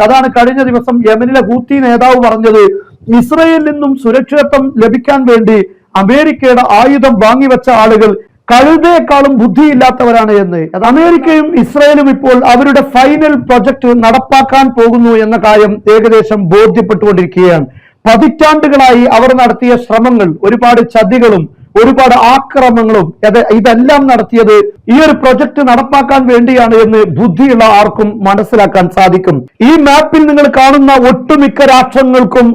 അതാണ് കഴിഞ്ഞ ദിവസം യമനിലെ ഹൂത്തി നേതാവ് പറഞ്ഞത്. ഇസ്രയേലിൽ നിന്നും സുരക്ഷിതത്വം ലഭിക്കാൻ വേണ്ടി അമേരിക്കയുടെ ആയുധം വാങ്ങിവെച്ച ആളുകൾ കഴുതയെക്കാളും ബുദ്ധിയില്ലാത്തവരാണ് എന്ന്. അമേരിക്കയും ഇസ്രയേലും ഇപ്പോൾ അവരുടെ ഫൈനൽ പ്രൊജക്ട് നടപ്പാക്കാൻ പോകുന്നു എന്ന കാര്യം ഏകദേശം ബോധ്യപ്പെട്ടുകൊണ്ടിരിക്കുകയാണ്. പതിറ്റാണ്ടുകളായി അവർ നടത്തിയ ശ്രമങ്ങൾ, ഒരുപാട് ചതികളും ഒരുപാട് ആക്രമണങ്ങളും ഇതെല്ലാം നടത്തിയത് ഈ ഒരു പ്രൊജക്ട് നടപ്പാക്കാൻ വേണ്ടിയാണ് എന്ന് ബുദ്ധിയുള്ള ആർക്കും മനസ്സിലാക്കാൻ സാധിക്കും. ഈ മാപ്പിൽ നിങ്ങൾ കാണുന്ന ഒട്ടുമിക്ക രാഷ്ട്രങ്ങൾക്കും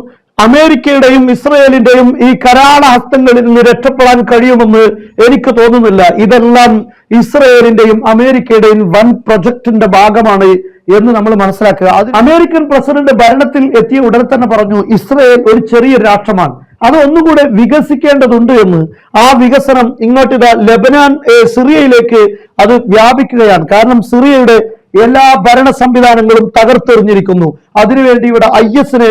അമേരിക്കയുടെയും ഇസ്രയേലിന്റെയും ഈ കരാള ഹസ്തങ്ങളിൽ നിന്ന് രക്ഷപ്പെടാൻ കഴിയുമെന്ന് എനിക്ക് തോന്നുന്നില്ല. ഇതെല്ലാം ഇസ്രയേലിന്റെയും അമേരിക്കയുടെയും വൻ പ്രൊജക്ടിന്റെ ഭാഗമാണ് എന്ന് നമ്മൾ മനസ്സിലാക്കുക. അത് അമേരിക്കൻ പ്രസിഡന്റ് ഭരണത്തിൽ എത്തിയ ഉടനെ തന്നെ പറഞ്ഞു, ഇസ്രയേൽ ഒരു ചെറിയ രാഷ്ട്രമാണ്, അത് ഒന്നുകൂടെ വികസിക്കേണ്ടതുണ്ട് എന്ന്. ആ വികസനം ഇങ്ങോട്ട് ലെബനാൻ, സിറിയയിലേക്ക് അത് വ്യാപിക്കുകയാണ്. കാരണം സിറിയയുടെ എല്ലാ ഭരണ സംവിധാനങ്ങളും തകർത്തെറിഞ്ഞിരിക്കുന്നു. അതിനുവേണ്ടി ഇവിടെ IS-നെ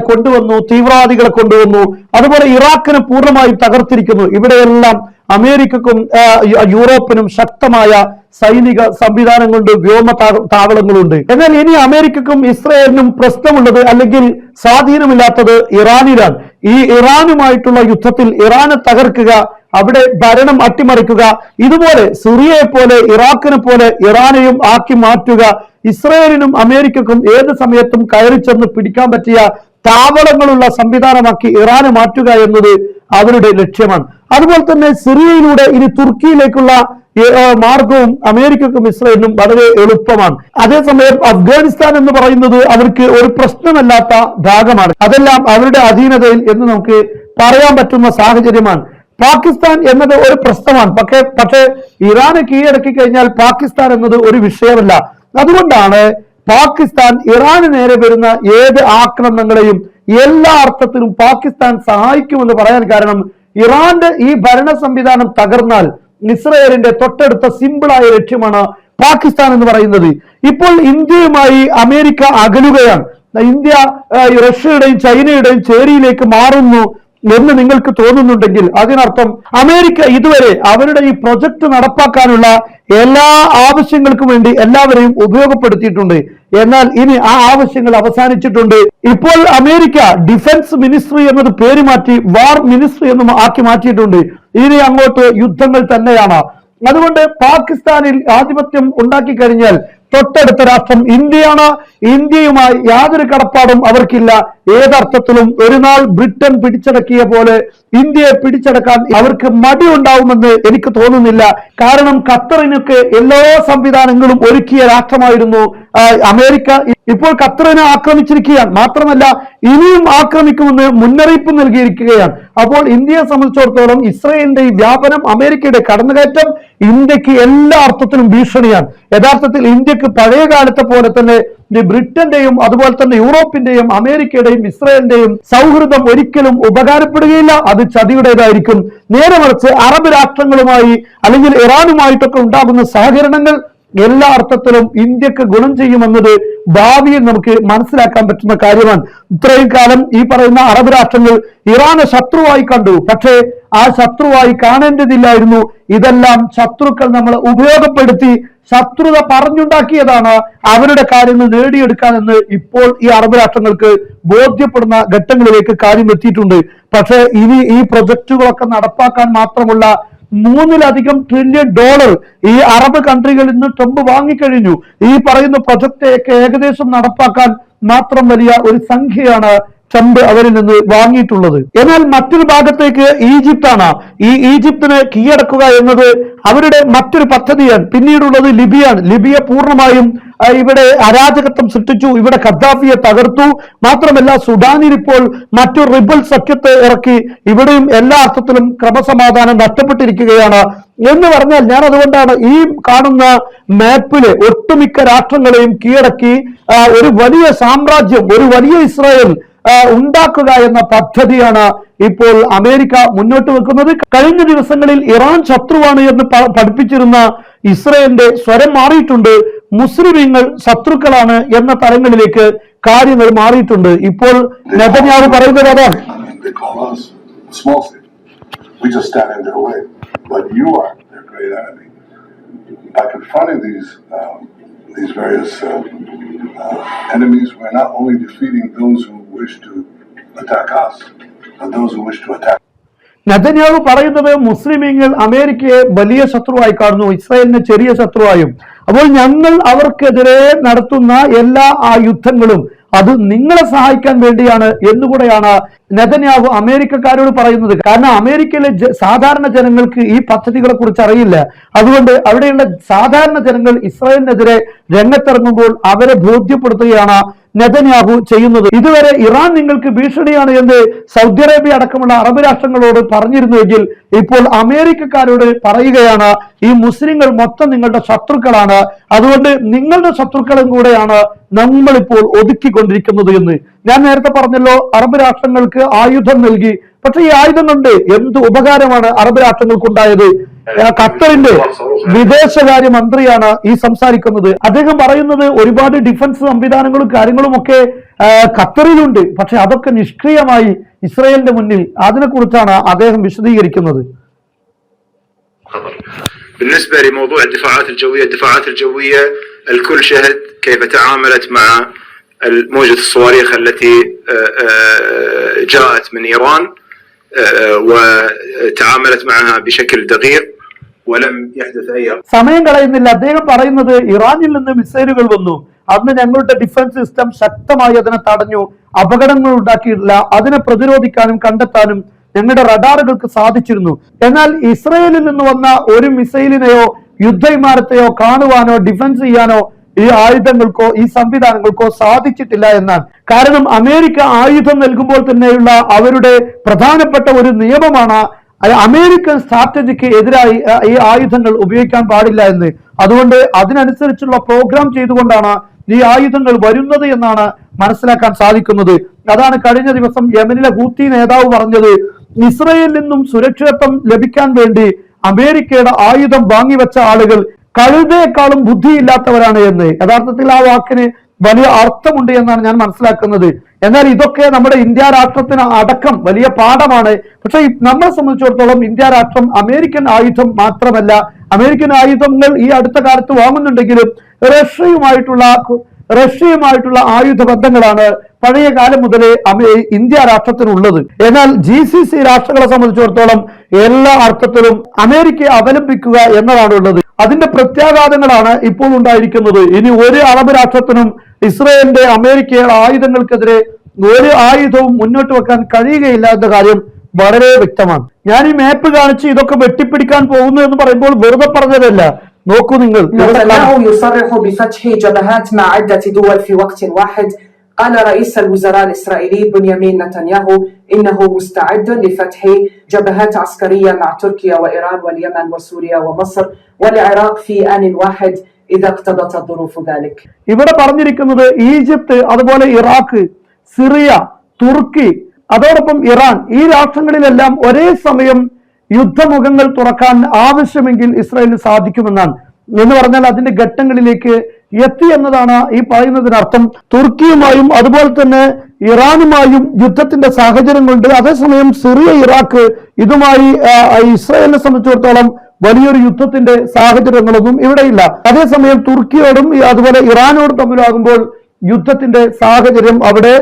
കൊണ്ടുവന്നു, തീവ്രവാദികളെ കൊണ്ടുവന്നു. അതുപോലെ ഇറാഖിനെ പൂർണ്ണമായും തകർത്തിരിക്കുന്നു. ഇവിടെയെല്ലാം അമേരിക്കക്കും യൂറോപ്പിനും ശക്തമായ സൈനിക സംവിധാനങ്ങളുണ്ട്, വ്യോമ താവളങ്ങളുണ്ട്. എന്നാൽ ഇനി അമേരിക്കക്കും ഇസ്രയേലിനും പ്രശ്നമുള്ളത് അല്ലെങ്കിൽ സ്വാധീനമില്ലാത്തത് ഇറാനിലാണ്. ഈ ഇറാനുമായിട്ടുള്ള യുദ്ധത്തിൽ ഇറാനെ തകർക്കുക, അവിടെ ഭരണം അട്ടിമറിക്കുക, ഇതുപോലെ സിറിയയെ പോലെ ഇറാഖിനെ പോലെ ഇറാനെയും ആക്കി മാറ്റുക, ഇസ്രയേലിനും അമേരിക്കക്കും ഏത് സമയത്തും കയറി ചെന്ന് പിടിക്കാൻ പറ്റിയ താവളങ്ങളുള്ള സംവിധാനമാക്കി ഇറാനെ മാറ്റുക എന്നത് അവരുടെ ലക്ഷ്യമാണ്. അതുപോലെ തന്നെ സിറിയയിലൂടെ ഇനി തുർക്കിയിലേക്കുള്ള മാർഗവും അമേരിക്കക്കും ഇസ്രയേലിനും വളരെ എളുപ്പമാണ്. അതേസമയം അഫ്ഗാനിസ്ഥാൻ എന്ന് പറയുന്നത് അവർക്ക് ഒരു പ്രശ്നമല്ലാത്ത ഭാഗമാണ്. അതെല്ലാം അവരുടെ അധീനതയിൽ എന്ന് നമുക്ക് പറയാൻ പറ്റുന്ന സാഹചര്യമാണ്. പാകിസ്ഥാൻ എന്നത് ഒരു പ്രശ്നമാണ്. പക്ഷേ ഇറാനെ കീഴടക്കി കഴിഞ്ഞാൽ പാകിസ്ഥാൻ എന്നത് ഒരു വിഷയമല്ല. അതുകൊണ്ടാണ് പാകിസ്ഥാൻ ഇറാന് നേരെ വരുന്ന ഏത് ആക്രമണങ്ങളെയും എല്ലാ അർത്ഥത്തിലും പാകിസ്ഥാൻ സഹായിക്കുമെന്ന് പറയാൻ കാരണം, ഇറാന്റെ ഈ ഭരണ സംവിധാനം തകർന്നാൽ ഇസ്രയേലിന്റെ തൊട്ടടുത്ത സിമ്പിളായ ലക്ഷ്യമാണ് പാകിസ്ഥാൻ എന്ന് പറയുന്നത്. ഇപ്പോൾ ഇന്ത്യയുമായി അമേരിക്ക അകലുകയാണ്. ഇന്ത്യ റഷ്യയുടെയും ചൈനയുടെയും ചേരിയിലേക്ക് മാറുന്നു എന്ന് നിങ്ങൾക്ക് തോന്നുന്നുണ്ടെങ്കിൽ അതിനർത്ഥം അമേരിക്ക ഇതുവരെ അവരുടെ ഈ പ്രൊജക്ട് നടപ്പാക്കാനുള്ള എല്ലാ ആവശ്യങ്ങൾക്കും വേണ്ടി എല്ലാവരെയും ഉപയോഗപ്പെടുത്തിയിട്ടുണ്ട്. എന്നാൽ ഇനി ആ ആവശ്യങ്ങൾ അവസാനിച്ചിട്ടുണ്ട്. ഇപ്പോൾ അമേരിക്ക ഡിഫൻസ് മിനിസ്ട്രി എന്നത് പേര് മാറ്റി വാർ മിനിസ്ട്രി എന്നും ആക്കി മാറ്റിയിട്ടുണ്ട്. ഇനി അങ്ങോട്ട് യുദ്ധങ്ങൾ തന്നെയാണ്. അതുകൊണ്ട് പാകിസ്ഥാനിൽ ആധിപത്യം ഉണ്ടാക്കി കഴിഞ്ഞാൽ തൊട്ടടുത്ത രാഷ്ട്രം ഇന്ത്യയാണ്. ഇന്ത്യയുമായി യാതൊരു കടപ്പാടും അവർക്കില്ല. ഏതർത്ഥത്തിലും ഒരു നാൾ ബ്രിട്ടൻ പിടിച്ചടക്കിയ പോലെ ഇന്ത്യയെ പിടിച്ചടക്കാൻ അവർക്ക് മടിയുണ്ടാവുമെന്ന് എനിക്ക് തോന്നുന്നില്ല. കാരണം ഖത്തറിനൊക്കെ എല്ലാ സംവിധാനങ്ങളും ഒരുക്കിയ രാഷ്ട്രമായിരുന്നു അമേരിക്ക. ഇപ്പോൾ ഖത്തറിനെ ആക്രമിച്ചിരിക്കുകയാണ്. മാത്രമല്ല ഇനിയും ആക്രമിക്കുമെന്ന് മുന്നറിയിപ്പ് നൽകിയിരിക്കുകയാണ്. അപ്പോൾ ഇന്ത്യയെ സംബന്ധിച്ചിടത്തോളം ഇസ്രയേലിന്റെ ഈ വ്യാപനം, അമേരിക്കയുടെ കടന്നുകയറ്റം ഇന്ത്യക്ക് എല്ലാ അർത്ഥത്തിലും ഭീഷണിയാണ്. യഥാർത്ഥത്തിൽ ഇന്ത്യക്ക് പഴയ കാലത്തെ പോലെ തന്നെ ബ്രിട്ടന്റെയും അതുപോലെ തന്നെ യൂറോപ്പിന്റെയും അമേരിക്കയുടെയും ഇസ്രയേലിന്റെയും സൗഹൃദം ഒരിക്കലും ഉപകാരപ്പെടുകയില്ല. അത് ചതിയുടേതായിരിക്കും. നേരെ മറിച്ച് അറബ് രാഷ്ട്രങ്ങളുമായി അല്ലെങ്കിൽ ഇറാനുമായിട്ടൊക്കെ ഉണ്ടാകുന്ന സഹകരണങ്ങൾ എല്ലാ അർത്ഥത്തിലും ഇന്ത്യക്ക് ഗുണം ചെയ്യുമെന്നത് ഭാവിയിൽ നമുക്ക് മനസ്സിലാക്കാൻ പറ്റുന്ന കാര്യമാണ്. ഇത്രയും കാലം ഈ പറയുന്ന അറബ് രാഷ്ട്രങ്ങൾ ഇറാനെ ശത്രുവായി കണ്ടു. പക്ഷേ ആ ശത്രുവായി കാണേണ്ടതില്ലായിരുന്നു. ഇതെല്ലാം ശത്രുക്കൾ നമ്മൾ ഉപയോഗപ്പെടുത്തി ശത്രുത പറഞ്ഞുണ്ടാക്കിയതാണ് അവരുടെ കാര്യങ്ങൾ നേടിയെടുക്കാനെന്ന് ഇപ്പോൾ ഈ അറബ് രാഷ്ട്രങ്ങൾക്ക് ബോധ്യപ്പെടുന്ന ഘട്ടങ്ങളിലേക്ക് കാര്യം എത്തിയിട്ടുണ്ട്. പക്ഷേ ഇനി ഈ പ്രൊജക്ടുകളൊക്കെ നടപ്പാക്കാൻ മാത്രമുള്ള $3 ട്രില്യൺ ഈ അറബ് കൺട്രികളിൽ നിന്ന് ട്രംപ് വാങ്ങിക്കഴിഞ്ഞു. ഈ പറയുന്ന പ്രൊജക്റ്റൊക്കെ ഏകദേശം നടപ്പാക്കാൻ മാത്രം വലിയ ഒരു സംഖ്യയാണ് ട്രംപ് അവരിൽ നിന്ന് വാങ്ങിയിട്ടുള്ളത്. എന്നാൽ മറ്റൊരു ഭാഗത്തേക്ക് ഈജിപ്താണ്. ഈ ഈജിപ്തിനെ കീഴടക്കുക എന്നത് അവരുടെ മറ്റൊരു പദ്ധതിയാണ്. പിന്നീടുള്ളത് ലിബിയാണ്. ലിബിയ പൂർണ്ണമായും ഇവിടെ അരാജകത്വം സൃഷ്ടിച്ചു. ഇവിടെ ഖദ്ദാഫിയെ തകർത്തു. മാത്രമല്ല സുഡാനിൽ ഇപ്പോൾ മറ്റൊരു റിബൽ സഖ്യത്തെ ഇറക്കി. ഇവിടെയും എല്ലാ അർത്ഥത്തിലും ക്രമസമാധാനം നഷ്ടപ്പെട്ടിരിക്കുകയാണ് എന്ന് പറഞ്ഞാൽ, ഞാൻ അതുകൊണ്ടാണ് ഈ കാണുന്ന മാപ്പില് ഒട്ടുമിക്ക രാഷ്ട്രങ്ങളെയും കീഴടക്കി ഒരു വലിയ സാമ്രാജ്യം, ഒരു വലിയ ഇസ്രായേൽ ഉണ്ടാക്കുക എന്ന പദ്ധതിയാണ് ഇപ്പോൾ അമേരിക്ക മുന്നോട്ട് വെക്കുന്നത്. കഴിഞ്ഞ ദിവസങ്ങളിൽ ഇറാൻ ശത്രുവാണ് എന്ന് പഠിപ്പിച്ചിരുന്ന ഇസ്രയേലിന്റെ സ്വരം മാറിയിട്ടുണ്ട്. മുസ്ലിമീങ്ങൾ ശത്രുക്കളാണ് എന്ന തലങ്ങളിലേക്ക് കാര്യങ്ങൾ മാറിയിട്ടുണ്ട്. ഇപ്പോൾ നെതന്യാഹു പറയുന്നത് അതാണ്. these various enemies, we're not only defeating those who wish to attack us, but those who wish to attack. Netanyahu പറയുന്നത് മുസ്ലിമീങ്ങൾ അമേരിക്കയെ വലിയ ശത്രുവായി കാണുന്നു, ഇസ്രായേലിനെ ചെറിയ ശത്രുവായും. അപ്പോൾ ഞങ്ങൾ അവർക്കെതിരെ നടത്തുന്ന എല്ലാ ആ യുദ്ധങ്ങളും അത് നിങ്ങളെ സഹായിക്കാൻ വേണ്ടിയാണ് എന്നുകൂടെയാണ് നെതന്യാഹു അമേരിക്കക്കാരോട് പറയുന്നത്. കാരണം അമേരിക്കയിലെ സാധാരണ ജനങ്ങൾക്ക് ഈ പദ്ധതികളെ കുറിച്ച് അറിയില്ല. അതുകൊണ്ട് അവിടെയുള്ള സാധാരണ ജനങ്ങൾ ഇസ്രായേലിനെതിരെ രംഗത്തിറങ്ങുമ്പോൾ അവരെ ബോധ്യപ്പെടുത്തുകയാണ് നെതന്യാഹു ചെയ്യുന്നത്. ഇതുവരെ ഇറാൻ നിങ്ങൾക്ക് ഭീഷണിയാണ് എന്ന് സൗദി അറേബ്യ അടക്കമുള്ള അറബ് രാഷ്ട്രങ്ങളോട് പറഞ്ഞിരുന്നുവെങ്കിൽ ഇപ്പോൾ അമേരിക്കക്കാരോട് പറയുകയാണ്, ഈ മുസ്ലിങ്ങൾ മൊത്തം നിങ്ങളുടെ ശത്രുക്കളാണ്, അതുകൊണ്ട് നിങ്ങളുടെ ശത്രുക്കളും കൂടെയാണ് നമ്മളിപ്പോൾ ഒതുക്കിക്കൊണ്ടിരിക്കുന്നത് എന്ന്. ഞാൻ നേരത്തെ പറഞ്ഞല്ലോ, അറബ് രാഷ്ട്രങ്ങൾക്ക് ആയുധം നൽകി. പക്ഷെ ഈ ആയുധം കൊണ്ട് എന്ത് ഉപകാരമാണ് അറബ് രാഷ്ട്രങ്ങൾക്കുണ്ടായത്? ഖത്തറിന്റെ വിദേശകാര്യ മന്ത്രിയാണ് ഈ സംസാരിക്കുന്നത്. അദ്ദേഹം പറയുന്നത് ഒരുപാട് ഡിഫൻസ് സംവിധാനങ്ങളും കാര്യങ്ങളും ഒക്കെ ഖത്തറിലുണ്ട്, പക്ഷെ അതൊക്കെ നിഷ്ക്രിയമായി ഇസ്രായേലിന്റെ മുന്നിൽ. അതിനെക്കുറിച്ചാണ് അദ്ദേഹം വിശദീകരിക്കുന്നത്. بالنسبة لموضوع الدفاعات الجوية الكل شهد كيف تعاملت مع موجة الصواريخ التي جاءت من إيران وتعاملت معها بشكل دقيق ولم يحدث أي. സമയം കളയുന്നില്ല. അദ്ദേഹം പറയുന്നത് ഇറാനിൽ നിന്ന് മിസൈലുകൾ വന്നു, അന്ന് ഞങ്ങളുടെ ഡിഫൻസ് സിസ്റ്റം ശക്തമായി അതിനെ തടഞ്ഞു, അപകടങ്ങൾ ഉണ്ടാക്കിയിട്ടില്ല. അതിനെ പ്രതിരോധിക്കാനും കണ്ടെത്താനും ഞങ്ങളുടെ റഡാറുകൾക്ക് സാധിച്ചിരുന്നു. എന്നാൽ ഇസ്രയേലിൽ നിന്ന് വന്ന ഒരു മിസൈലിനെയോ യുദ്ധവിമാനത്തെയോ കാണുവാനോ ഡിഫൻസ് ചെയ്യാനോ ഈ ആയുധങ്ങൾക്കോ ഈ സംവിധാനങ്ങൾക്കോ സാധിച്ചിട്ടില്ല എന്നാണ്. കാരണം അമേരിക്ക ആയുധം നൽകുമ്പോൾ തന്നെയുള്ള അവരുടെ പ്രധാനപ്പെട്ട ഒരു നിയമമാണ് അമേരിക്കൻ സ്ട്രാറ്റജിക്ക് എതിരായി ഈ ആയുധങ്ങൾ ഉപയോഗിക്കാൻ പാടില്ല എന്ന്. അതുകൊണ്ട് അതിനനുസരിച്ചുള്ള പ്രോഗ്രാം ചെയ്തുകൊണ്ടാണ് ഈ ആയുധങ്ങൾ വരുന്നത് എന്നാണ് മനസ്സിലാക്കാൻ സാധിക്കുന്നത്. അതാണ് കഴിഞ്ഞ ദിവസം യമനിലെ ഹൂത്തി നേതാവ് പറഞ്ഞത്, ഇസ്രയേലിൽ നിന്നും സുരക്ഷിതത്വം ലഭിക്കാൻ വേണ്ടി അമേരിക്കയുടെ ആയുധം വാങ്ങിവെച്ച ആളുകൾ കഴുതയെക്കാളും ബുദ്ധിയില്ലാത്തവരാണ് എന്ന്. യഥാർത്ഥത്തിൽ ആ വാക്കിന് വലിയ അർത്ഥമുണ്ട് എന്നാണ് ഞാൻ മനസ്സിലാക്കുന്നത്. എന്നാൽ ഇതൊക്കെ നമ്മുടെ ഇന്ത്യ രാഷ്ട്രത്തിന് അടക്കം വലിയ പാഠമാണ്. പക്ഷെ നമ്മളെ സംബന്ധിച്ചിടത്തോളം ഇന്ത്യ രാഷ്ട്രം അമേരിക്കൻ ആയുധം മാത്രമല്ല, അമേരിക്കൻ ആയുധങ്ങൾ ഈ അടുത്ത കാലത്ത് വാങ്ങുന്നുണ്ടെങ്കിലും റഷ്യയുമായിട്ടുള്ള ആയുധ ബന്ധങ്ങളാണ് പഴയ കാലം മുതലേ ഇന്ത്യ രാഷ്ട്രത്തിനുള്ളത്. എന്നാൽ GCC രാഷ്ട്രങ്ങളെ സംബന്ധിച്ചിടത്തോളം എല്ലാ അർത്ഥത്തിലും അമേരിക്കയെ അവലംബിക്കുക എന്നതാണ് ഉള്ളത്. അതിന്റെ പ്രത്യാഘാതങ്ങളാണ് ഇപ്പോൾ ഉണ്ടായിരിക്കുന്നത്. ഇനി ഒരു അറബ് രാഷ്ട്രത്തിനും ഇസ്രയേലിന്റെ അമേരിക്കയുടെ ആയുധങ്ങൾക്കെതിരെ ഒരു ആയുധവും മുന്നോട്ട് വെക്കാൻ കഴിയുകയില്ല എന്ന കാര്യം വളരെ വ്യക്തമാണ്. ഞാൻ ഈ മാപ്പ് കാണിച്ച് ഇതൊക്കെ വെട്ടിപ്പിടിക്കാൻ പോകുന്നു എന്ന് പറയുമ്പോൾ വെറുതെ പറഞ്ഞതല്ല. നോക്കൂ നിങ്ങൾ. قال رئيس الوزراء الإسرائيلي بنيامين نتنياهو إنه مستعد لفتح جبهات عسكرية مع تركيا وإيران واليمن وسوريا ومصر والعراق في آن واحد إذا اقتضت الظروف ذلك. ഇവിടെ പറഞ്ഞിരിക്കുന്നത് ഈജിപ്ത്, അതുപോലെ ഇറാഖ്, സിറിയ, തുർക്കി, അതോടൊപ്പം ഇറാൻ, ഈ രാഷ്ട്രങ്ങളിലെല്ലാം ഒരേ സമയം യുദ്ധമുഖങ്ങൾ തുറക്കാൻ ആവശ്യമെങ്കിൽ ഇസ്രായേലിന് സാധിക്കുമെന്നാണ്. എന്ന് പറഞ്ഞാൽ അതിന്റെ ഘട്ടങ്ങളിലേക്ക് എത്തി എന്നതാണ് ഈ പറയുന്നതിനർത്ഥം. തുർക്കിയുമായും അതുപോലെ തന്നെ ഇറാനുമായും യുദ്ധത്തിന്റെ സാഹചര്യങ്ങളുണ്ട്. അതേസമയം സിറിയ, ഇറാഖ് ഇതുമായി ഇസ്രായേലിനെ സംബന്ധിച്ചിടത്തോളം വലിയൊരു യുദ്ധത്തിന്റെ സാഹചര്യങ്ങളൊന്നും ഇവിടെയില്ല. അതേസമയം തുർക്കിയോടും അതുപോലെ ഇറാനോടും തമ്മിലാകുമ്പോൾ യുദ്ധത്തിന്റെ സാഹചര്യം അവിടെ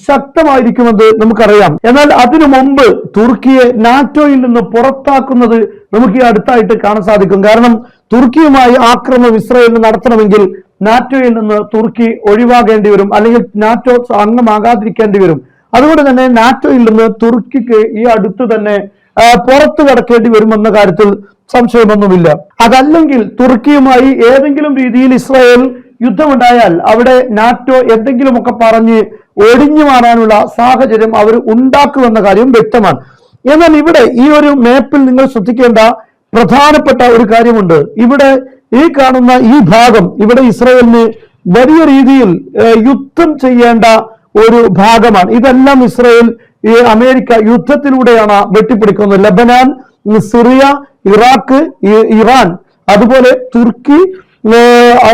ശക്തമായിരിക്കുമെന്ന് നമുക്കറിയാം. എന്നാൽ അതിനു മുമ്പ് തുർക്കിയെ നാറ്റോയിൽ നിന്ന് പുറത്താക്കുന്നത് നമുക്ക് ഈ അടുത്തായിട്ട് കാണാൻ സാധിക്കും. കാരണം തുർക്കിയുമായി ആക്രമണം ഇസ്രായേലിന് നടത്തണമെങ്കിൽ നാറ്റോയിൽ നിന്ന് തുർക്കി ഒഴിവാകേണ്ടി വരും, അല്ലെങ്കിൽ നാറ്റോ അംഗമാകാതിരിക്കേണ്ടി വരും. അതുകൊണ്ട് തന്നെ നാറ്റോയിൽ നിന്ന് തുർക്കിക്ക് ഈ അടുത്ത് തന്നെ പുറത്തു കടക്കേണ്ടി വരുമെന്ന കാര്യത്തിൽ സംശയമൊന്നുമില്ല. അതല്ലെങ്കിൽ തുർക്കിയുമായി ഏതെങ്കിലും രീതിയിൽ ഇസ്രായേൽ യുദ്ധമുണ്ടായാൽ അവിടെ നാറ്റോ എന്തെങ്കിലുമൊക്കെ പറഞ്ഞ് ഒഴിഞ്ഞു മാറാനുള്ള സാഹചര്യം അവർ ഉണ്ടാക്കുമെന്ന കാര്യം വ്യക്തമാണ്. എന്നാൽ ഇവിടെ ഈ ഒരു മാപ്പിൽ നിങ്ങൾ ശ്രദ്ധിക്കേണ്ട പ്രധാനപ്പെട്ട ഒരു കാര്യമുണ്ട്. ഇവിടെ ഈ കാണുന്ന ഈ ഭാഗം ഇവിടെ ഇസ്രായേലിന് വലിയ രീതിയിൽ യുദ്ധം ചെയ്യേണ്ട ഒരു ഭാഗമാണ്. ഇതെല്ലാം ഇസ്രായേൽ അമേരിക്ക യുദ്ധത്തിലൂടെയാണ് വെട്ടിപ്പിടിക്കുന്നത്. ലബനാൻ, സിറിയ, ഇറാഖ്, ഇറാൻ, അതുപോലെ തുർക്കി,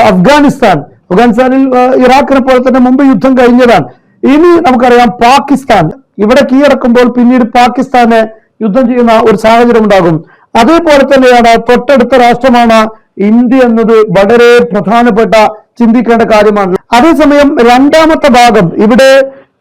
അഫ്ഗാനിസ്ഥാനിൽ ഇറാഖിനെ പോലെ തന്നെ മുമ്പ് യുദ്ധം കഴിഞ്ഞതാണ്. ഇനി നമുക്കറിയാം പാകിസ്ഥാൻ ഇവിടെ കീഴടക്കുമ്പോൾ പിന്നീട് പാകിസ്ഥാനെ യുദ്ധം ചെയ്യുന്ന ഒരു സാഹചര്യം ഉണ്ടാകും. അതേപോലെ തന്നെയാണ് തൊട്ടടുത്ത രാഷ്ട്രമാണ് ഇന്ത്യ എന്നത് വളരെ പ്രധാനപ്പെട്ട ചിന്തിക്കേണ്ട കാര്യമാണ്. അതേസമയം രണ്ടാമത്തെ ഭാഗം ഇവിടെ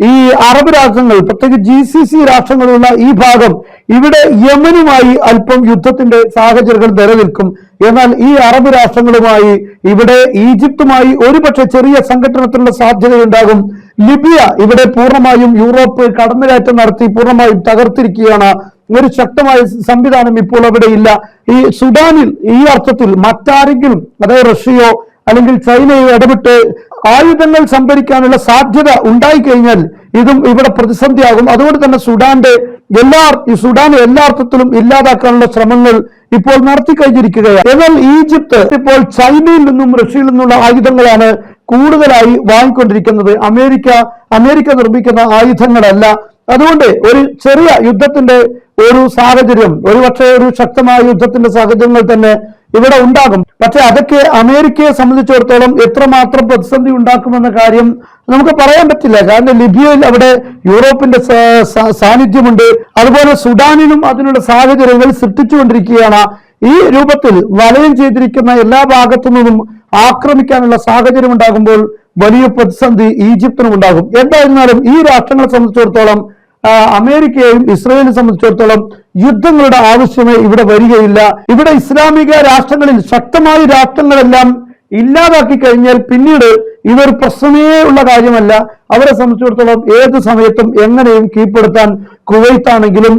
ഈ അറബ് രാഷ്ട്രങ്ങൾ, പ്രത്യേകിച്ച് GCC രാഷ്ട്രങ്ങളുള്ള ഈ ഭാഗം, ഇവിടെ യമനുമായി അല്പം യുദ്ധത്തിന്റെ സാഹചര്യങ്ങൾ നിലനിൽക്കും. എന്നാൽ ഈ അറബ് രാഷ്ട്രങ്ങളുമായി, ഇവിടെ ഈജിപ്തുമായി ഒരുപക്ഷെ ചെറിയ സംഘടനത്തിനുള്ള സാധ്യതയുണ്ടാകും. ലിബിയ ഇവിടെ പൂർണ്ണമായും യൂറോപ്പ് കടന്നുകയറ്റം നടത്തി പൂർണ്ണമായും തകർത്തിരിക്കുകയാണ്. ഒരു ശക്തമായ സംവിധാനം ഇപ്പോൾ അവിടെ ഇല്ല. ഈ സുഡാനിൽ ഈ അർത്ഥത്തിൽ മറ്റാരെങ്കിലും, അതായത് റഷ്യയോ അല്ലെങ്കിൽ ചൈനയോ ഇടപെട്ട് ആയുധങ്ങൾ സംഭരിക്കാനുള്ള സാധ്യത ഉണ്ടായിക്കഴിഞ്ഞാൽ ഇതും ഇവിടെ പ്രതിസന്ധിയാകും. അതുകൊണ്ട് തന്നെ സുഡാനെ എല്ലാ അർത്ഥത്തിലും ഇല്ലാതാക്കാനുള്ള ശ്രമങ്ങൾ ഇപ്പോൾ നടത്തിക്കഴിഞ്ഞിരിക്കുകയാണ്. എന്നാൽ ഈജിപ്ത് ഇപ്പോൾ ചൈനയിൽ നിന്നും റഷ്യയിൽ നിന്നുള്ള ആയുധങ്ങളാണ് കൂടുതലായി വാങ്ങിക്കൊണ്ടിരിക്കുന്നത്. അമേരിക്ക നിർമ്മിക്കുന്ന ആയുധങ്ങളല്ല. അതുകൊണ്ട് ഒരു ചെറിയ യുദ്ധത്തിന്റെ ഒരു സാഹചര്യം, ഒരുപക്ഷെ ഒരു ശക്തമായ യുദ്ധത്തിന്റെ സാഹചര്യങ്ങൾ തന്നെ ഇവിടെ ഉണ്ടാകും. പക്ഷെ അതൊക്കെ അമേരിക്കയെ സംബന്ധിച്ചിടത്തോളം എത്രമാത്രം പ്രതിസന്ധി ഉണ്ടാക്കുമെന്ന കാര്യം നമുക്ക് പറയാൻ പറ്റില്ല. കാരണം ലിബിയയിൽ അവിടെ യൂറോപ്പിന്റെ സാന്നിധ്യമുണ്ട്. അതുപോലെ സുഡാനിലും അതിനുള്ള സാഹചര്യങ്ങൾ സൃഷ്ടിച്ചുകൊണ്ടിരിക്കുകയാണ്. ഈ രൂപത്തിൽ വലയം ചെയ്തിരിക്കുന്ന എല്ലാ ഭാഗത്തു നിന്നും ആക്രമിക്കാനുള്ള സാഹചര്യം ഉണ്ടാകുമ്പോൾ വലിയ പ്രതിസന്ധി ഈജിപ്തിനും ഉണ്ടാകും. എന്തായിരുന്നാലും ഈ രാഷ്ട്രങ്ങളെ സംബന്ധിച്ചിടത്തോളം, അമേരിക്കയെയും ഇസ്രയേലിനെ സംബന്ധിച്ചിടത്തോളം യുദ്ധങ്ങളുടെ ആവശ്യമേ ഇവിടെ വരികയില്ല. ഇവിടെ ഇസ്ലാമിക രാഷ്ട്രങ്ങളിൽ ശക്തമായ രാഷ്ട്രങ്ങളെല്ലാം ഇല്ലാതാക്കി കഴിഞ്ഞാൽ പിന്നീട് ഇതൊരു പ്രശ്നമേ ഉള്ള കാര്യമല്ല. അവരെ സംബന്ധിച്ചിടത്തോളം ഏത് സമയത്തും എങ്ങനെയും കീഴ്പ്പെടുത്താൻ കുവൈത്ത് ആണെങ്കിലും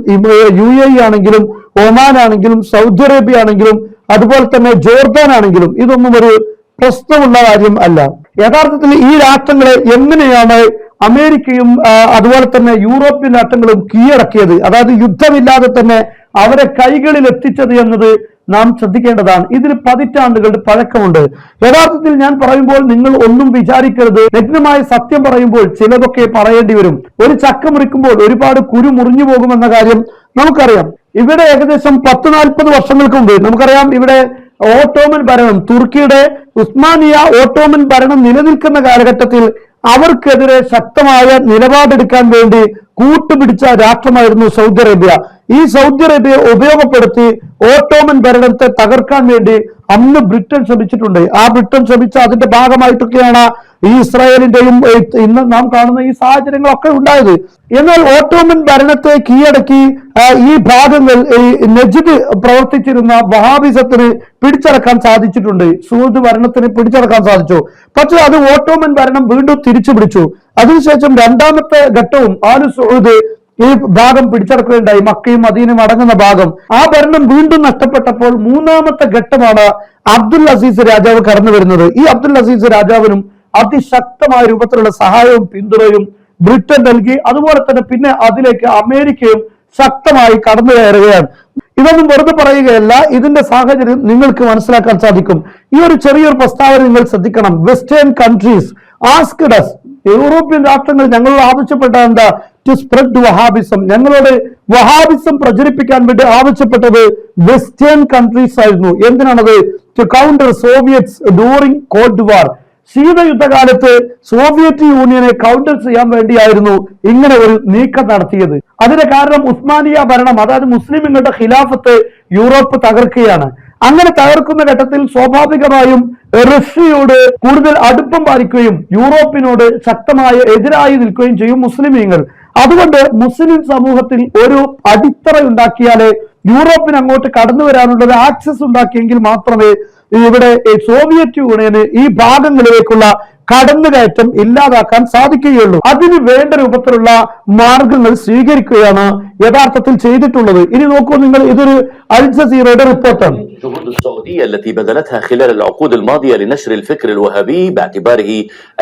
UAE ആണെങ്കിലും ഒമാൻ ആണെങ്കിലും സൗദി അറേബ്യ ആണെങ്കിലും അതുപോലെ തന്നെ ജോർദാൻ ആണെങ്കിലും ഇതൊന്നും ഒരു പ്രശ്നമുള്ള കാര്യം അല്ല. യഥാർത്ഥത്തിൽ ഈ രാഷ്ട്രങ്ങളെ എങ്ങനെയാണ് അമേരിക്കയും അതുപോലെ തന്നെ യൂറോപ്യൻ രാഷ്ട്രങ്ങളും കീഴടക്കിയത്, അതായത് യുദ്ധമില്ലാതെ തന്നെ അവരെ കൈകളിൽ എത്തിച്ചത് എന്നത് നാം ശ്രദ്ധിക്കേണ്ടതാണ്. ഇതിന് പതിറ്റാണ്ടുകളുടെ പഴക്കമുണ്ട്. യഥാർത്ഥത്തിൽ ഞാൻ പറയുമ്പോൾ നിങ്ങൾ ഒന്നും വിചാരിക്കരുത്. നഗ്നമായ സത്യം പറയുമ്പോൾ ചിലതൊക്കെ പറയേണ്ടി വരും. ഒരു ചക്ക മുറിക്കുമ്പോൾ ഒരുപാട് കുരു മുറിഞ്ഞു പോകുമെന്ന കാര്യം നമുക്കറിയാം. ഇവിടെ ഏകദേശം 10-40 വർഷങ്ങൾക്ക് മുമ്പ് നമുക്കറിയാം, ഇവിടെ ഓട്ടോമൻ ഭരണം, തുർക്കിയുടെ ഉസ്മാനിയ ഓട്ടോമൻ ഭരണം നിലനിൽക്കുന്ന കാലഘട്ടത്തിൽ അവർക്കെതിരെ ശക്തമായ നിലപാടെടുക്കാൻ വേണ്ടി കൂട്ടുപിടിച്ച രാഷ്ട്രമായിരുന്നു സൗദി അറേബ്യ. ഈ സൗദി അറേബ്യയെ ഉപയോഗപ്പെടുത്തി ഓട്ടോമൻ ഭരണത്തെ തകർക്കാൻ വേണ്ടി അന്ന് ബ്രിട്ടൻ ശ്രമിച്ചിട്ടുണ്ട്. ആ ബ്രിട്ടൻ ശ്രമിച്ച അതിന്റെ ഭാഗമായിട്ടൊക്കെയാണ് ഈ ഇസ്രായേലിന്റെയും ഇന്ന് നാം കാണുന്ന ഈ സാഹചര്യങ്ങളൊക്കെ ഉണ്ടായത്. എന്നാൽ ഓട്ടോമൻ ഭരണത്തെ കീഴടക്കി ഈ ഭാഗങ്ങൾ നജിദ് പ്രവർത്തിച്ചിരുന്ന വഹാബിസത്തിന് പിടിച്ചടക്കാൻ സാധിച്ചിട്ടുണ്ട്. സൂദ് ഭരണത്തിന് പിടിച്ചടക്കാൻ സാധിച്ചു. പക്ഷെ അത് ഓട്ടോമൻ ഭരണം വീണ്ടും തിരിച്ചു പിടിച്ചു. അതിനുശേഷം രണ്ടാമത്തെ ഘട്ടവും ആലു സൗദ് ഈ ഭാഗം പിടിച്ചടക്കുകയുണ്ടായി, മക്കയും മദീനയും അടങ്ങുന്ന ഭാഗം. ആ ഭരണം വീണ്ടും നഷ്ടപ്പെട്ടപ്പോൾ മൂന്നാമത്തെ ഘട്ടമാണ് അബ്ദുൽ അസീസ് രാജാവ് കടന്നു വരുന്നത്. ഈ അബ്ദുൽ അസീസ് രാജാവിനും അതിശക്തമായ രൂപത്തിലുള്ള സഹായവും പിന്തുണയും ബ്രിട്ടൻ നൽകി. അതുപോലെ തന്നെ പിന്നെ അതിലേക്ക് അമേരിക്കയും ശക്തമായി കടന്നു കയറുകയാണ്. ഇതൊന്നും വെറുതെ പറയുകയല്ല, ഇതിന്റെ സാഹചര്യം നിങ്ങൾക്ക് മനസ്സിലാക്കാൻ സാധിക്കും. ഈ ഒരു ചെറിയൊരു പ്രസ്താവന നിങ്ങൾ ശ്രദ്ധിക്കണം. Western countries asked us, European രാഷ്ട്രങ്ങൾ ഞങ്ങളോട് ആവശ്യപ്പെട്ട എന്താ? To spread Wahhabism. ഞങ്ങളോട് വഹാബിസം പ്രചരിപ്പിക്കാൻ വേണ്ടി ആവശ്യപ്പെട്ടത് വെസ്റ്റേൺ കൺട്രീസ് ആയിരുന്നു. എന്തിനാണത്? To counter Soviets during cold war. ശീതയുദ്ധകാലത്ത് സോവിയറ്റ് യൂണിയനെ കൗണ്ടർ ചെയ്യാൻ വേണ്ടിയായിരുന്നു ഇങ്ങനെ ഒരു നീക്കം നടത്തിയത്. അതിന് കാരണം ഉസ്മാനിയ ഭരണം, അതായത് മുസ്ലിമുകളുടെ ഖിലാഫത്ത് യൂറോപ്പ് തകർക്കുകയാണ്. അങ്ങനെ തകർക്കുന്ന ഘട്ടത്തിൽ സ്വാഭാവികമായും റഷ്യയോട് കൂടുതൽ അടുപ്പം പാലിക്കുകയും യൂറോപ്പിനോട് ശക്തമായ എതിരായി നിൽക്കുകയും ചെയ്യും മുസ്ലിമീങ്ങൾ. അതുകൊണ്ട് മുസ്ലിം സമൂഹത്തിൽ ഒരു അടിത്തറ ഉണ്ടാക്കിയാലേ യൂറോപ്പിന് അങ്ങോട്ട് കടന്നു വരാനുള്ള ഒരു ആക്സസ് ഉണ്ടാക്കിയെങ്കിൽ മാത്രമേ ഇവിടെ സോവിയറ്റ് യൂണിയന് ഈ ഭാഗങ്ങളിലേക്കുള്ള കടന്നുകയറ്റം ഇല്ലാതാക്കാൻ സാധിക്കുകയുള്ളൂ. അതിന് വേണ്ട രൂപത്തിലുള്ള മാർഗങ്ങൾ സ്വീകരിക്കുകയാണ് യഥാർത്ഥത്തിൽ ചെയ്തിട്ടുള്ളത്. ഇനി നോക്കൂ നിങ്ങൾ, ഇതൊരു അൽ ജസീറയുടെ റിപ്പോർട്ടാണ്. الجهود السعودية التي بذلتها خلال العقود الماضية لنشر الفكر الوهابي باعتباره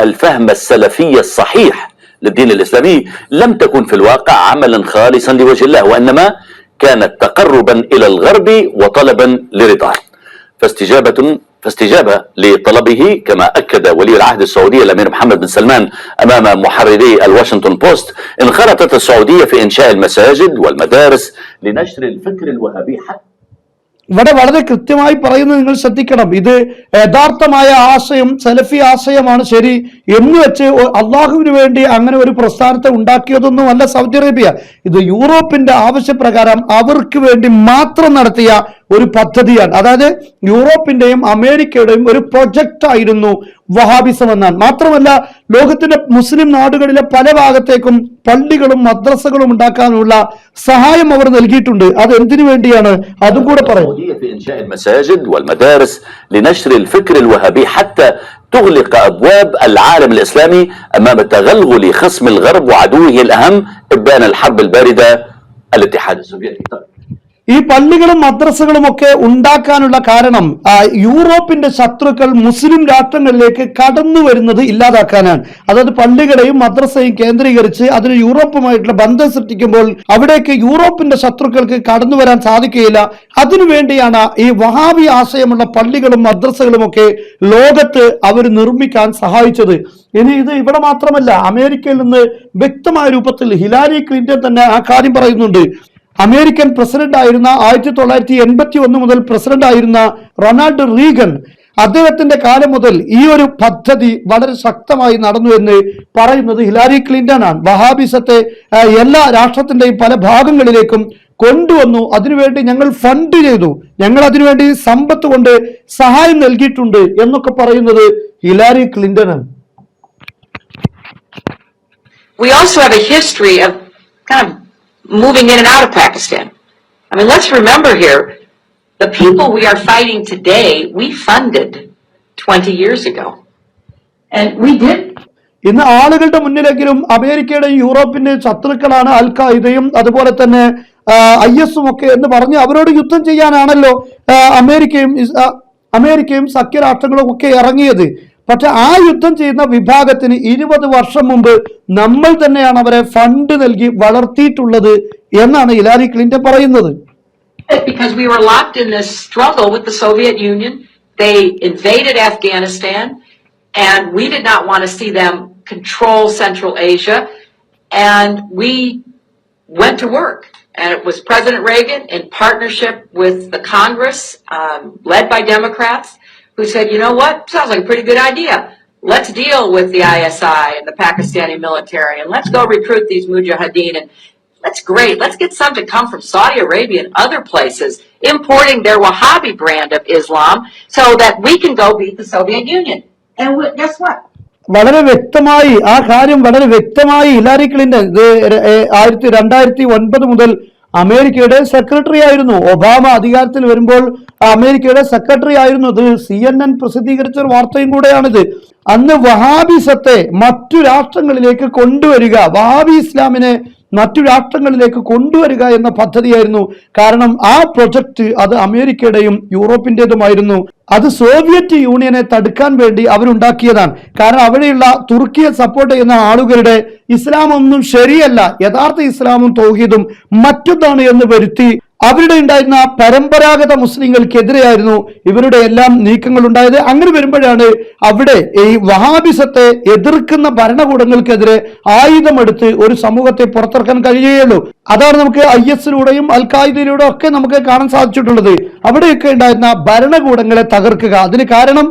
الفهم السلفي الصحيح للدين الإسلامي لم تكن في الواقع عملا خالصا لوجه الله، وإنما كانت تقربا إلى الغرب وطلبا لرضاه. فاستجابة لطلبه كما أكد ولي العهد السعودي الأمير محمد بن سلمان أمام محرري الواشنطن بوست، انخرطت السعودية في إنشاء المساجد والمدارس لنشر الفكر الوهابي. ഇവിടെ വളരെ കൃത്യമായി പറയുന്നത് നിങ്ങൾ ശ്രദ്ധിക്കണം. ഇത് യഥാർത്ഥമായ ആശയം സലഫി ആശയമാണ് ശരി എന്ന് വെച്ച് അള്ളാഹുവിന് വേണ്ടി അങ്ങനെ ഒരു പ്രസ്ഥാനത്തെ ഉണ്ടാക്കിയതൊന്നും അല്ല സൗദി അറേബ്യ. ഇത് യൂറോപ്പിന്റെ ആവശ്യപ്രകാരം അവർക്ക് വേണ്ടി മാത്രം നടത്തിയ ഒരു പദ്ധതിയാണ്. അതായത് യൂറോപ്പിന്റെയും അമേരിക്കയുടെയും ഒരു പ്രൊജക്റ്റ് ആയിരുന്നു വഹാബിസം എന്നാണ്. മാത്രമല്ല ലോകത്തിന്റെ മുസ്ലിം നാടുകളിലെ പല ഭാഗത്തേക്കും പള്ളികളും മദ്രസകളും ഉണ്ടാക്കാനുള്ള സഹായം അവർ നൽകിയിട്ടുണ്ട്. അത് എന്തിനു വേണ്ടിയാണ് അതും കൂടെ പറയും. في إنشاء المساجد والمدارس لنشر الفكر الوهابي حتى تغلق أبواب العالم الإسلامي أمام تغلغل خصم الغرب وعدوه الأهم إبان الحرب الباردة الاتحاد السوفيتي. ഈ പള്ളികളും മദ്രസകളും ഒക്കെ ഉണ്ടാക്കാനുള്ള കാരണം യൂറോപ്പിന്റെ ശത്രുക്കൾ മുസ്ലിം രാഷ്ട്രങ്ങളിലേക്ക് കടന്നു വരുന്നത് ഇല്ലാതാക്കാനാണ്. അതായത് പള്ളികളെയും മദ്രസയും കേന്ദ്രീകരിച്ച് അതിന് യൂറോപ്പുമായിട്ടുള്ള ബന്ധം സൃഷ്ടിക്കുമ്പോൾ അവിടേക്ക് യൂറോപ്പിന്റെ ശത്രുക്കൾക്ക് കടന്നു വരാൻ സാധിക്കുകയില്ല. അതിനുവേണ്ടിയാണ് ഈ വഹാബി ആശയമുള്ള പള്ളികളും മദ്രസകളും ഒക്കെ ലോകത്ത് അവർ നിർമ്മിക്കാൻ സഹായിച്ചത്. ഇനി ഇത് ഇവിടെ മാത്രമല്ല, അമേരിക്കയിൽ നിന്ന് വ്യക്തമായ രൂപത്തിൽ ഹിലാരി ക്ലിന്റൺ തന്നെ ആ കാര്യം പറയുന്നുണ്ട്. അമേരിക്കൻ പ്രസിഡന്റ് ആയിരുന്ന 1981 മുതൽ പ്രസിഡന്റ് ആയിരുന്ന റൊണാൾഡ് റീഗൻ, അദ്ദേഹത്തിന്റെ കാലം മുതൽ ഈ ഒരു പദ്ധതി വളരെ ശക്തമായി നടന്നു എന്ന് പറയുന്നത് ഹിലാരി ക്ലിന്റൺ ആണ്. വഹാബിസത്തെ എല്ലാ രാഷ്ട്രത്തിന്റെയും പല ഭാഗങ്ങളിലേക്കും കൊണ്ടുവന്നു. അതിനുവേണ്ടി ഞങ്ങൾ ഫണ്ട് ചെയ്തു, ഞങ്ങൾ അതിനുവേണ്ടി സമ്പത്ത് കൊണ്ട് സഹായം നൽകിയിട്ടുണ്ട് എന്നൊക്കെ പറയുന്നത് ഹിലാരി ക്ലിന്റൺ ആണ്. We also have a history of kind of moving in and out of Pakistan. I mean, let's remember here, the people we are fighting today, we funded 20 years ago. And we did. ഇന്ന് ആളുകളുടെ മുന്നിലെങ്കിലും അമേരിക്കയുടെയും യൂറോപ്പിന്റെയും ശത്രുക്കളാണ് അൽ ഖായിദയും അതുപോലെ തന്നെ IS ഒക്കെ എന്ന് പറഞ്ഞ് അവരോട് യുദ്ധം ചെയ്യാനാണല്ലോ അമേരിക്കയും സഖ്യരാഷ്ട്രങ്ങളും ഒക്കെ ഇറങ്ങിയത്. പക്ഷെ ആ യുദ്ധം ചെയ്യുന്ന വിഭാഗത്തിന് 20 വർഷം മുമ്പ് നമ്മൾ തന്നെയാണ് അവരെ ഫണ്ട് നൽകി വളർത്തിയിട്ടുള്ളത് എന്നാണ് ഹിലാരി ക്ലിന്റൺ പറയുന്നത്. Because we were locked in this struggle with the Soviet Union, they invaded Afghanistan, and we did not want to see them control Central Asia, and we went to work. And it was President Reagan in partnership with the Congress, led by Democrats, who said, you know what, sounds like a pretty good idea. Let's deal with the ISI and the Pakistani military, and let's go recruit these mujahideen, and that's great. Let's get some to come from Saudi Arabia and other places, importing their Wahhabi brand of Islam so that we can go beat the Soviet Union. And guess what? വളരെ വ്യക്തമായി ആ കാര്യം വളരെ വ്യക്തമായി Hillary Clinton 2009 മുതൽ അമേരിക്കയുടെ secretary ആയിരുന്നു. Obama അധികാരത്തിൽ വരുമ്പോൾ അമേരിക്കയുടെ സെക്രട്ടറി ആയിരുന്നു. ഇത് CNN പ്രസിദ്ധീകരിച്ച ഒരു വാർത്തയും കൂടെയാണിത്. അന്ന് വഹാബിസത്തെ മറ്റു രാഷ്ട്രങ്ങളിലേക്ക് കൊണ്ടുവരിക, വഹാബി ഇസ്ലാമിനെ മറ്റു രാഷ്ട്രങ്ങളിലേക്ക് കൊണ്ടുവരിക എന്ന പദ്ധതിയായിരുന്നു. കാരണം ആ പ്രൊജക്ട് അത് അമേരിക്കയുടെയും യൂറോപ്പിന്റേതുമായിരുന്നു. അത് സോവിയറ്റ് യൂണിയനെ തടുക്കാൻ വേണ്ടി അവരുണ്ടാക്കിയതാണ്. കാരണം അവിടെയുള്ള തുർക്കിയെ സപ്പോർട്ട് ചെയ്യുന്ന ആളുകളുടെ ഇസ്ലാം ഒന്നും ശരിയല്ല, യഥാർത്ഥ ഇസ്ലാമും തൗഹീദും മറ്റൊന്നാണ് എന്ന് വരുത്തി അവരുടെ ഉണ്ടായിരുന്ന പരമ്പരാഗത മുസ്ലിങ്ങൾക്കെതിരെയായിരുന്നു ഇവരുടെ എല്ലാം നീക്കങ്ങൾ ഉണ്ടായത്. അങ്ങനെ വരുമ്പോഴാണ് അവിടെ ഈ വഹാബിസത്തെ എതിർക്കുന്ന ഭരണകൂടങ്ങൾക്കെതിരെ ആയുധമെടുത്ത് ഒരു സമൂഹത്തെ പുറത്തിറക്കാൻ കഴിയുകയുള്ളൂ. അതാണ് നമുക്ക് IS-ലൂടെയും അൽ ഖായിദയിലൂടെ ഒക്കെ നമുക്ക് കാണാൻ സാധിച്ചിട്ടുള്ളത്. അവിടെയൊക്കെ ഉണ്ടായിരുന്ന ഭരണകൂടങ്ങളെ തകർക്കുക. അതിന് കാരണം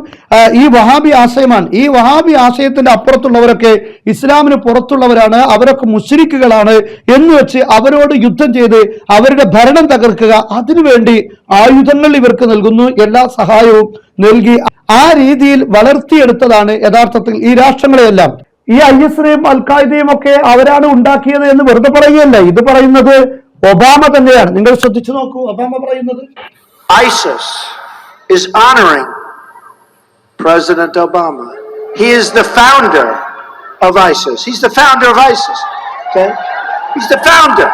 ഈ വഹാബി ആശയമാണ്. ഈ വഹാബി ആശയത്തിന്റെ അപ്പുറത്തുള്ളവരൊക്കെ ഇസ്ലാമിന് പുറത്തുള്ളവരാണ്, അവരൊക്കെ മുശ്രിക്കുകളാണ് എന്ന് വെച്ച് അവരോട് യുദ്ധം ചെയ്ത് അവരുടെ ഭരണം തകർക്കുക. അതിനുവേണ്ടി ആയുധങ്ങൾ ഇവർക്ക് നൽകുന്നു, എല്ലാ സഹായവും നൽകി ആ രീതിയിൽ വളർത്തിയെടുത്തതാണ് യഥാർത്ഥത്തിൽ ഈ രാഷ്ട്രങ്ങളെയെല്ലാം. ഈ IS-നെയും അൽ ഖായിദയും ഒക്കെ അവരാണ് ഉണ്ടാക്കിയത് എന്ന് വെറുതെ പറയുകയല്ല, ഇത് പറയുന്നത് ഒബാമ തന്നെയാണ്. നിങ്ങൾ ശ്രദ്ധിച്ചു നോക്കൂ, ഒബാമ പറയുന്നത് ISIS is honoring President Obama. He is the founder of ISIS. He's the founder of ISIS. Okay? He's the founder.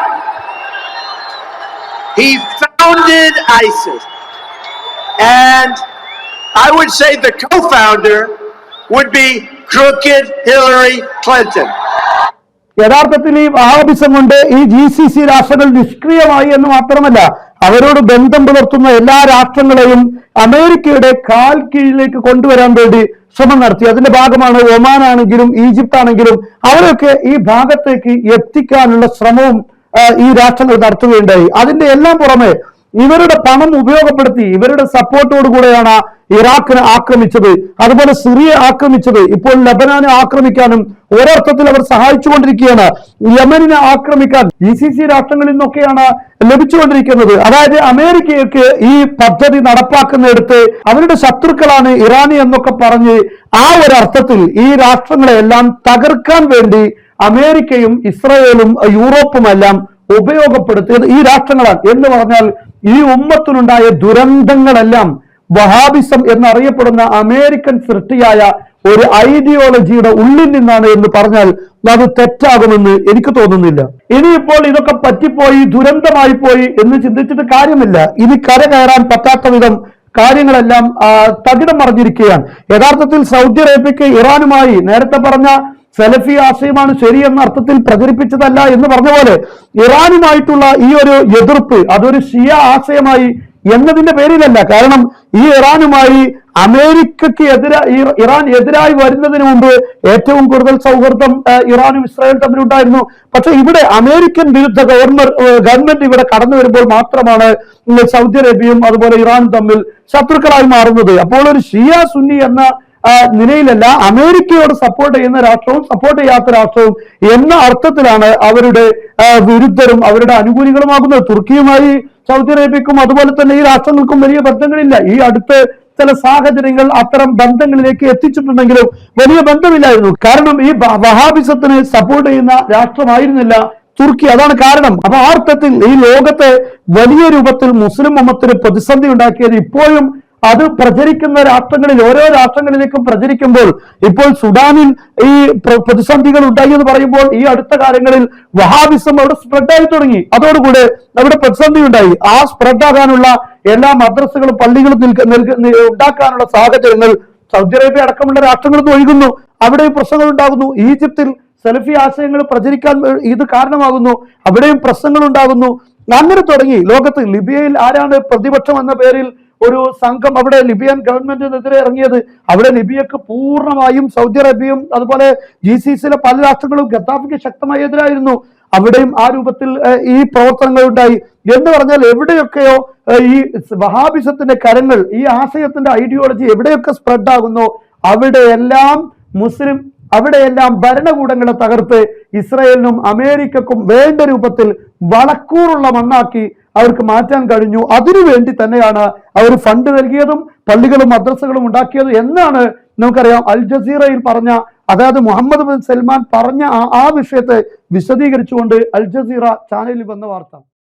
He founded ISIS. And I would say the co-founder would be crooked Hillary Clinton. യഥാർത്ഥത്തിൽ ഈ വഹാബിസം കൊണ്ട് ഈ GCC രാഷ്ട്രങ്ങൾ നിഷ്ക്രിയമായി എന്ന് മാത്രമല്ല, അവരോട് ബന്ധം പുലർത്തുന്ന എല്ലാ രാഷ്ട്രങ്ങളെയും അമേരിക്കയുടെ കാൽ കീഴിലേക്ക് കൊണ്ടുവരാൻ വേണ്ടി ശ്രമം നടത്തി. അതിന്റെ ഭാഗമാണ് ഒമാൻ ആണെങ്കിലും ഈജിപ്ത് ആണെങ്കിലും അവരൊക്കെ ഈ ഭാഗത്തേക്ക് എത്തിക്കാനുള്ള ശ്രമവും ഈ രാഷ്ട്രങ്ങൾ നടത്തുകയുണ്ടായി. അതിന്റെ എല്ലാം പുറമെ ഇവരുടെ പണം ഉപയോഗപ്പെടുത്തി ഇവരുടെ സപ്പോർട്ടോടുകൂടെയാണ് ഇറാഖിനെ ആക്രമിച്ചത്, അതുപോലെ സിറിയ ആക്രമിച്ചത്, ഇപ്പോൾ ലബനാനെ ആക്രമിക്കാനും ഒരർത്ഥത്തിൽ അവർ സഹായിച്ചുകൊണ്ടിരിക്കുകയാണ്. യമനിനെ ആക്രമിക്കാൻ GCC രാഷ്ട്രങ്ങളിൽ നിന്നൊക്കെയാണ് ലഭിച്ചുകൊണ്ടിരിക്കുന്നത്. അതായത് അമേരിക്കയ്ക്ക് ഈ പദ്ധതി നടപ്പാക്കുന്നിടത്ത് അവരുടെ ശത്രുക്കളാണ് ഇറാനി എന്നൊക്കെ പറഞ്ഞ് ആ ഒരു അർത്ഥത്തിൽ ഈ രാഷ്ട്രങ്ങളെ എല്ലാം തകർക്കാൻ വേണ്ടി അമേരിക്കയും ഇസ്രായേലും യൂറോപ്പുമെല്ലാം ഉപയോഗപ്പെടുത്തിയത് ഈ രാഷ്ട്രങ്ങളാണ്. എന്ന് പറഞ്ഞാൽ ഈ ഉമ്മത്തിനുണ്ടായ ദുരന്തങ്ങളെല്ലാം വഹാബിസം എന്നറിയപ്പെടുന്ന അമേരിക്കൻ സൃഷ്ടിയായ ഒരു ഐഡിയോളജിയുടെ ഉള്ളിൽ നിന്നാണ് എന്ന് പറഞ്ഞാൽ അത് തെറ്റാകുമെന്ന് എനിക്ക് തോന്നുന്നില്ല. ഇനിയിപ്പോൾ ഇതൊക്കെ പറ്റിപ്പോയി ദുരന്തമായി പോയി എന്ന് ചിന്തിച്ചിട്ട് കാര്യമില്ല. ഇനി കര കയറാൻ പറ്റാത്ത വിധം കാര്യങ്ങളെല്ലാം തകിടം മറിഞ്ഞിരിക്കുകയാണ്. യഥാർത്ഥത്തിൽ സൗദി അറേബ്യക്ക് ഇറാനുമായി നേരത്തെ പറഞ്ഞ സലഫി ആശയമാണ് ശരിയെന്ന അർത്ഥത്തിൽ പ്രചരിപ്പിച്ചതല്ല എന്ന് പറഞ്ഞ പോലെ ഇറാനുമായിട്ടുള്ള ഈ ഒരു എതിർപ്പ് അതൊരു ഷിയ ആശയമായി എന്നതിന്റെ പേരിലല്ല. കാരണം ഈ ഇറാനുമായി അമേരിക്കയ്ക്ക് ഇറാൻ എതിരായി വരുന്നതിന് മുമ്പ് ഏറ്റവും കൂടുതൽ സൗഹൃദം ഇറാനും ഇസ്രായേൽ തമ്മിലുണ്ടായിരുന്നു. പക്ഷെ ഇവിടെ അമേരിക്കൻ വിരുദ്ധ ഗവൺമെന്റ് ഇവിടെ കടന്നു വരുമ്പോൾ മാത്രമാണ് സൗദി അറേബ്യയും അതുപോലെ ഇറാനും തമ്മിൽ ശത്രുക്കളായി മാറുന്നത്. അപ്പോൾ ഒരു ഷിയ സുന്നി എന്ന നിലയിലല്ല, അമേരിക്കയോട് സപ്പോർട്ട് ചെയ്യുന്ന രാഷ്ട്രവും സപ്പോർട്ട് ചെയ്യാത്ത രാഷ്ട്രവും എന്ന അർത്ഥത്തിലാണ് അവരുടെ വിരുദ്ധരും അവരുടെ അനുകൂലികളുമാകുന്നത്. തുർക്കിയുമായി സൗദി അറേബ്യക്കും അതുപോലെ തന്നെ ഈ രാഷ്ട്രങ്ങൾക്കും വലിയ ബന്ധങ്ങളില്ല. ഈ അടുത്ത് ചില സാഹചര്യങ്ങൾ അത്തരം ബന്ധങ്ങളിലേക്ക് എത്തിച്ചിട്ടുണ്ടെങ്കിലും വലിയ ബന്ധമില്ലായിരുന്നു. കാരണം ഈ വഹാബിസത്തിന് സപ്പോർട്ട് ചെയ്യുന്ന രാഷ്ട്രമായിരുന്നില്ല തുർക്കി. അതാണ് കാരണം. അപ്പൊ ആ അർത്ഥത്തിൽ ഈ ലോകത്തെ വലിയ രൂപത്തിൽ മുസ്ലിം ഉമ്മത്തിന് പ്രതിസന്ധി ഉണ്ടാക്കിയത് ഇപ്പോഴും അത് പ്രചരിക്കുന്ന രാഷ്ട്രങ്ങളിൽ ഓരോ രാഷ്ട്രങ്ങളിലേക്കും പ്രചരിക്കുമ്പോൾ ഇപ്പോൾ സുഡാനിൽ ഈ പ്രതിസന്ധികൾ ഉണ്ടായി എന്ന് പറയുമ്പോൾ ഈ അടുത്ത കാലങ്ങളിൽ വഹാബിസം അവിടെ സ്പ്രെഡായി തുടങ്ങി. അതോടുകൂടെ അവിടെ പ്രതിസന്ധി ഉണ്ടായി. ആ സ്പ്രെഡാകാനുള്ള എല്ലാ മദ്രസകളും പള്ളികളും ഉണ്ടാക്കാനുള്ള സാഹചര്യങ്ങൾ സൗദി അറേബ്യ അടക്കമുള്ള രാഷ്ട്രങ്ങളിൽ നിന്ന് ഒഴുകുന്നു. അവിടെ പ്രശ്നങ്ങൾ ഉണ്ടാകുന്നു. ഈജിപ്തിൽ സലഫി ആശയങ്ങൾ പ്രചരിക്കാൻ ഇത് കാരണമാകുന്നു. അവിടെയും പ്രശ്നങ്ങൾ ഉണ്ടാകുന്നു. അങ്ങനെ തുടങ്ങി ലോകത്ത്. ലിബിയയിൽ ആരാണ് പ്രതിപക്ഷം എന്ന പേരിൽ ഒരു സംഘം അവിടെ ലിബിയൻ ഗവൺമെന്റിനെതിരെ ഇറങ്ങിയത്? അവിടെ ലിബിയക്ക് പൂർണ്ണമായും സൗദി അറേബ്യയും അതുപോലെ GCCയിലെ പല രാഷ്ട്രങ്ങളും ഗദ്ദാഫിക്ക് ശക്തമായി എതിരായിരുന്നു. അവിടെയും ആ രൂപത്തിൽ ഈ പ്രവർത്തനങ്ങൾ ഉണ്ടായി. എന്ന് പറഞ്ഞാൽ എവിടെയൊക്കെയോ ഈ വഹാബിസത്തിന്റെ കരങ്ങൾ, ഈ ആശയത്തിന്റെ ഐഡിയോളജി എവിടെയൊക്കെ സ്പ്രെഡ് ആകുന്നു അവിടെയെല്ലാം ഭരണകൂടങ്ങളെ തകർത്ത് ഇസ്രായേലിനും അമേരിക്കക്കും വേണ്ട രൂപത്തിൽ വളക്കൂറുള്ള മണ്ണാക്കി അവർക്ക് മാറ്റാൻ കഴിഞ്ഞു. അതിനുവേണ്ടി തന്നെയാണ് അവർ ഫണ്ട് നൽകിയതും പള്ളികളും മദ്രസകളും ഉണ്ടാക്കിയതും എന്നാണ് നമുക്കറിയാം. അൽ ജസീറയിൽ പറഞ്ഞ, അതായത് മുഹമ്മദ് ബിൻ സൽമാൻ പറഞ്ഞ ആ വിഷയത്തെ വിശദീകരിച്ചുകൊണ്ട് അൽ ജസീറ ചാനലിൽ വന്ന വാർത്ത.